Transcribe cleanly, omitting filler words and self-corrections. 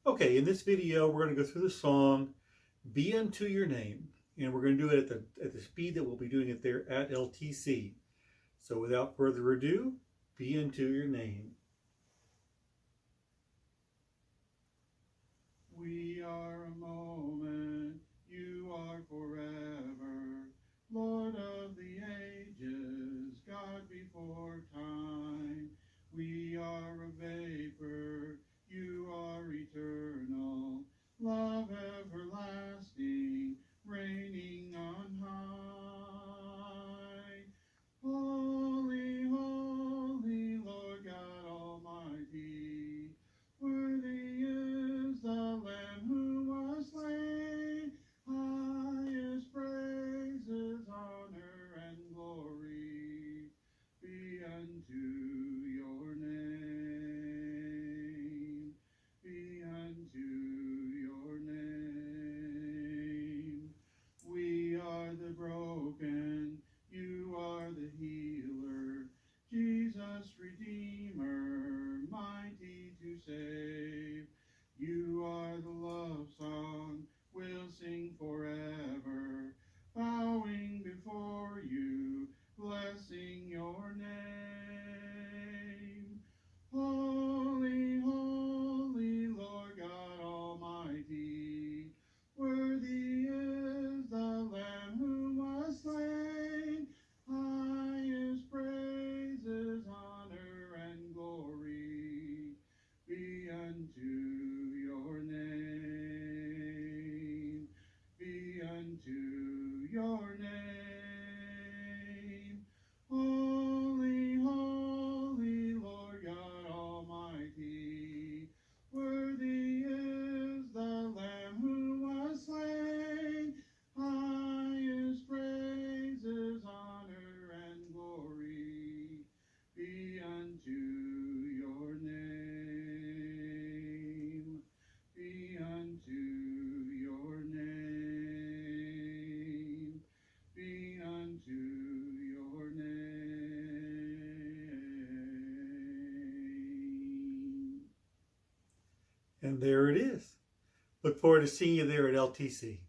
Okay, in this video, we're going to go through the song Be Unto Your Name, and we're going to do it at the speed that we'll be doing it there at LTC. So without further ado, Be Unto Your Name. We are a moment, you are forever, Lord of the ages, God before time. We are a vapor, you are eternal, love everlasting, reigning on high. Holy, holy, Lord God Almighty, worthy is the Lamb who was slain. Highest praises, honor, and glory be unto your name. Be unto your name. We are the broken, you are the healer, Jesus Redeemer, mighty to save. You are the love song we'll sing forever, bowing before you, blessing your name. Holy, holy, Lord God Almighty, worthy is the Lamb who was slain. Highest praises, honor, and glory be unto your name. Be unto your name. Holy, holy, Lord God Almighty, worthy is the Lamb who was slain. Highest praises, honor, and glory be unto your name. Be unto your name. Be unto your name. And there it is. Look forward to seeing you there at LTC.